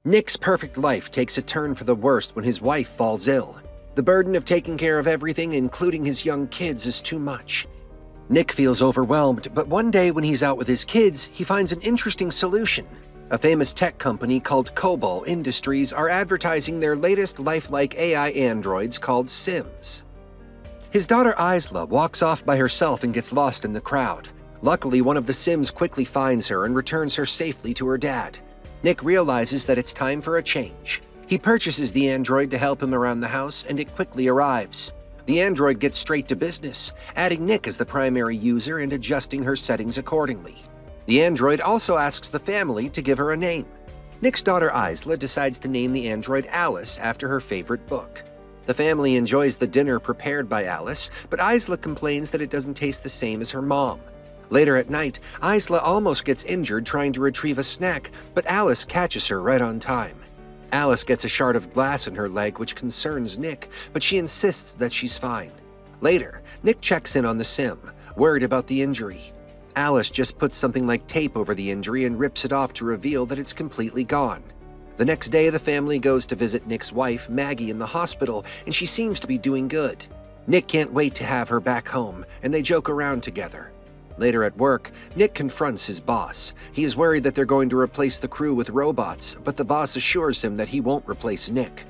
Nick's perfect life takes a turn for the worst when his wife falls ill. The burden of taking care of everything, including his young kids, is too much. Nick feels overwhelmed, but one day when he's out with his kids, he finds an interesting solution. A famous tech company called Cobol Industries are advertising their latest lifelike AI androids called Sims. His daughter Isla walks off by herself and gets lost in the crowd. Luckily, one of the Sims quickly finds her and returns her safely to her dad. Nick realizes that it's time for a change. He purchases the android to help him around the house, and it quickly arrives. The android gets straight to business, adding Nick as the primary user and adjusting her settings accordingly. The android also asks the family to give her a name. Nick's daughter Isla decides to name the android Alice after her favorite book. The family enjoys the dinner prepared by Alice, but Isla complains that it doesn't taste the same as her mom. Later at night, Isla almost gets injured trying to retrieve a snack, but Alice catches her right on time. Alice gets a shard of glass in her leg, which concerns Nick, but she insists that she's fine. Later, Nick checks in on the Sim, worried about the injury. Alice just puts something like tape over the injury and rips it off to reveal that it's completely gone. The next day, the family goes to visit Nick's wife, Maggie, in the hospital, and she seems to be doing good. Nick can't wait to have her back home, and they joke around together. Later at work, Nick confronts his boss. He is worried that they're going to replace the crew with robots, but the boss assures him that he won't replace Nick.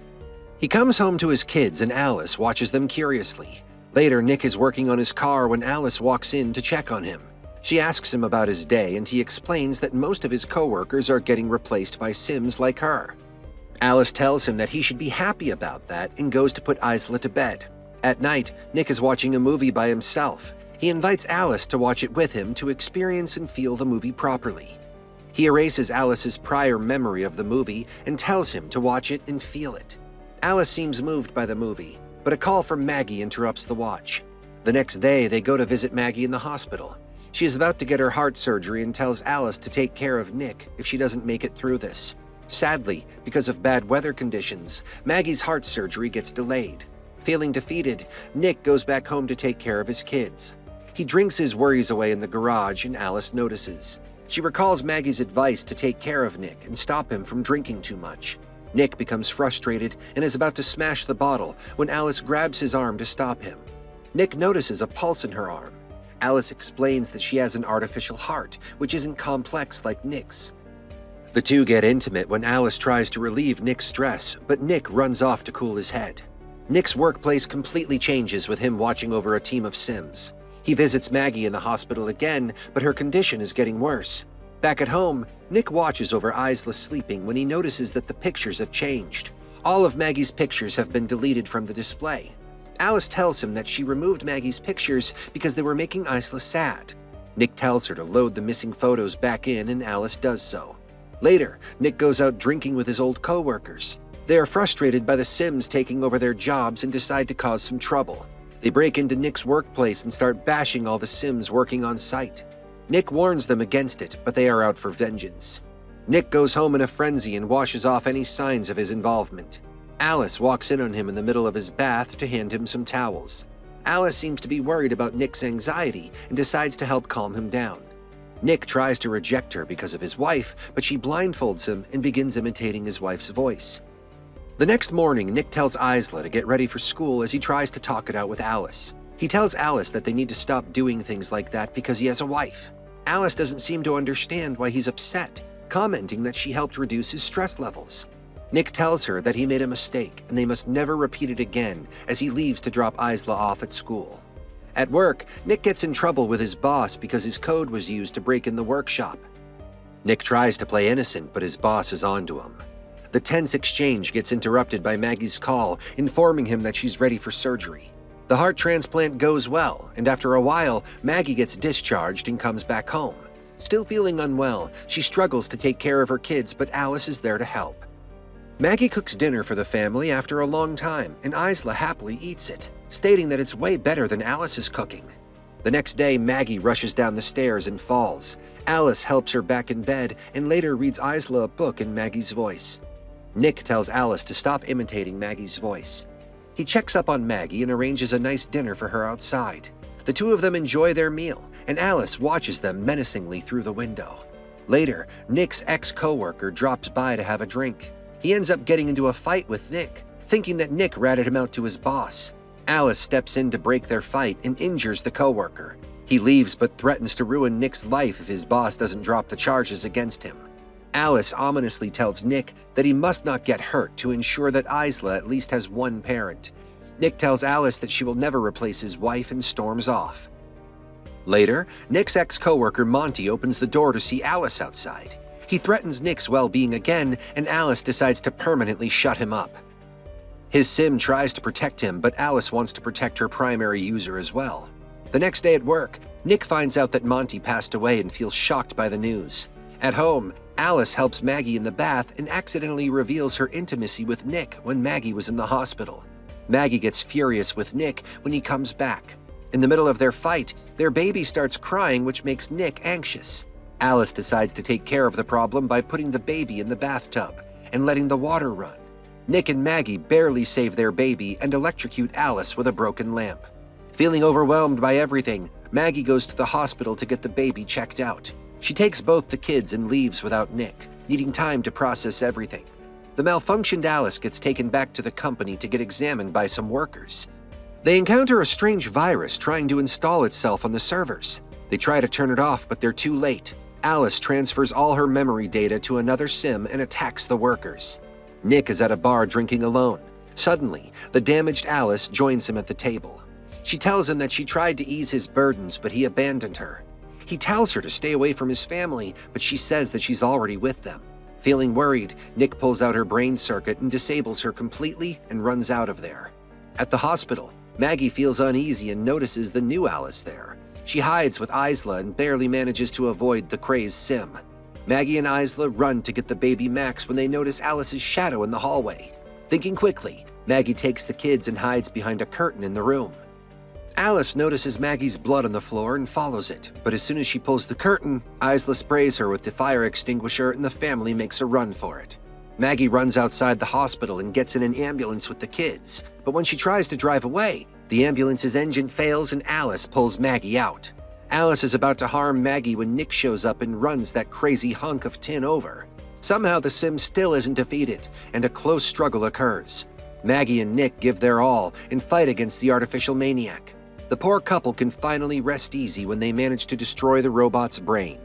He comes home to his kids and Alice watches them curiously. Later, Nick is working on his car when Alice walks in to check on him. She asks him about his day, and he explains that most of his coworkers are getting replaced by Sims like her. Alice tells him that he should be happy about that and goes to put Isla to bed. At night, Nick is watching a movie by himself. He invites Alice to watch it with him to experience and feel the movie properly. He erases Alice's prior memory of the movie and tells him to watch it and feel it. Alice seems moved by the movie, but a call from Maggie interrupts the watch. The next day, they go to visit Maggie in the hospital. She is about to get her heart surgery and tells Alice to take care of Nick if she doesn't make it through this. Sadly, because of bad weather conditions, Maggie's heart surgery gets delayed. Feeling defeated, Nick goes back home to take care of his kids. He drinks his worries away in the garage, and Alice notices. She recalls Maggie's advice to take care of Nick and stop him from drinking too much. Nick becomes frustrated and is about to smash the bottle when Alice grabs his arm to stop him. Nick notices a pulse in her arm. Alice explains that she has an artificial heart, which isn't complex like Nick's. The two get intimate when Alice tries to relieve Nick's stress, but Nick runs off to cool his head. Nick's workplace completely changes with him watching over a team of Sims. He visits Maggie in the hospital again, but her condition is getting worse. Back at home, Nick watches over Isla sleeping when he notices that the pictures have changed. All of Maggie's pictures have been deleted from the display. Alice tells him that she removed Maggie's pictures because they were making Isla sad. Nick tells her to load the missing photos back in, and Alice does so. Later, Nick goes out drinking with his old co-workers. They are frustrated by the Sims taking over their jobs and decide to cause some trouble. They break into Nick's workplace and start bashing all the Sims working on site. Nick warns them against it, but they are out for vengeance. Nick goes home in a frenzy and washes off any signs of his involvement. Alice walks in on him in the middle of his bath to hand him some towels. Alice seems to be worried about Nick's anxiety and decides to help calm him down. Nick tries to reject her because of his wife, but she blindfolds him and begins imitating his wife's voice. The next morning, Nick tells Isla to get ready for school as he tries to talk it out with Alice. He tells Alice that they need to stop doing things like that because he has a wife. Alice doesn't seem to understand why he's upset, commenting that she helped reduce his stress levels. Nick tells her that he made a mistake and they must never repeat it again as he leaves to drop Isla off at school. At work, Nick gets in trouble with his boss because his code was used to break in the workshop. Nick tries to play innocent, but his boss is onto him. The tense exchange gets interrupted by Maggie's call, informing him that she's ready for surgery. The heart transplant goes well, and after a while, Maggie gets discharged and comes back home. Still feeling unwell, she struggles to take care of her kids, but Alice is there to help. Maggie cooks dinner for the family after a long time, and Isla happily eats it, stating that it's way better than Alice's cooking. The next day, Maggie rushes down the stairs and falls. Alice helps her back in bed and later reads Isla a book in Maggie's voice. Nick tells Alice to stop imitating Maggie's voice. He checks up on Maggie and arranges a nice dinner for her outside. The two of them enjoy their meal, and Alice watches them menacingly through the window. Later, Nick's ex-coworker drops by to have a drink. He ends up getting into a fight with Nick, thinking that Nick ratted him out to his boss. Alice steps in to break their fight and injures the coworker. He leaves but threatens to ruin Nick's life if his boss doesn't drop the charges against him. Alice ominously tells Nick that he must not get hurt to ensure that Isla at least has one parent. Nick tells Alice that she will never replace his wife and storms off. Later, Nick's ex-coworker Monty opens the door to see Alice outside. He threatens Nick's well-being again, and Alice decides to permanently shut him up. His sim tries to protect him, but Alice wants to protect her primary user as well. The next day at work, Nick finds out that Monty passed away and feels shocked by the news. At home, Alice helps Maggie in the bath and accidentally reveals her intimacy with Nick when Maggie was in the hospital. Maggie gets furious with Nick when he comes back. In the middle of their fight, their baby starts crying, which makes Nick anxious. Alice decides to take care of the problem by putting the baby in the bathtub and letting the water run. Nick and Maggie barely save their baby and electrocute Alice with a broken lamp. Feeling overwhelmed by everything, Maggie goes to the hospital to get the baby checked out. She takes both the kids and leaves without Nick, needing time to process everything. The malfunctioned Alice gets taken back to the company to get examined by some workers. They encounter a strange virus trying to install itself on the servers. They try to turn it off, but they're too late. Alice transfers all her memory data to another sim and attacks the workers. Nick is at a bar drinking alone. Suddenly, the damaged Alice joins him at the table. She tells him that she tried to ease his burdens, but he abandoned her. He tells her to stay away from his family, but she says that she's already with them. Feeling worried, Nick pulls out her brain circuit and disables her completely and runs out of there. At the hospital, Maggie feels uneasy and notices the new Alice there. She hides with Isla and barely manages to avoid the crazed sim. Maggie and Isla run to get the baby Max when they notice Alice's shadow in the hallway. Thinking quickly, Maggie takes the kids and hides behind a curtain in the room. Alice notices Maggie's blood on the floor and follows it, but as soon as she pulls the curtain, Isla sprays her with the fire extinguisher and the family makes a run for it. Maggie runs outside the hospital and gets in an ambulance with the kids, but when she tries to drive away, the ambulance's engine fails and Alice pulls Maggie out. Alice is about to harm Maggie when Nick shows up and runs that crazy hunk of tin over. Somehow the sim still isn't defeated, and a close struggle occurs. Maggie and Nick give their all and fight against the artificial maniac. The poor couple can finally rest easy when they manage to destroy the robot's brain.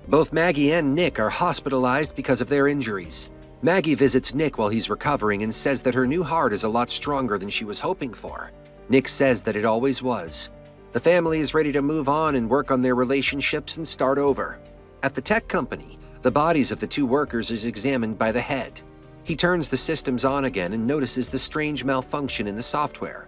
Both Maggie and Nick are hospitalized because of their injuries. Maggie visits Nick while he's recovering and says that her new heart is a lot stronger than she was hoping for. Nick says that it always was. The family is ready to move on and work on their relationships and start over. At the tech company, the bodies of the two workers is examined by the head. He turns the systems on again and notices the strange malfunction in the software.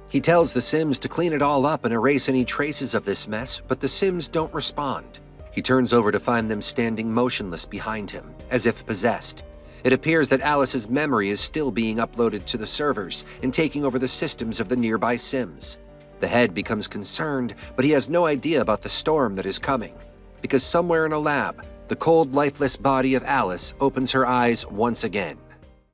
He tells the Sims to clean it all up and erase any traces of this mess, but the Sims don't respond. He turns over to find them standing motionless behind him, as if possessed. It appears that Alice's memory is still being uploaded to the servers and taking over the systems of the nearby Sims. The head becomes concerned, but he has no idea about the storm that is coming. Because somewhere in a lab, the cold, lifeless body of Alice opens her eyes once again.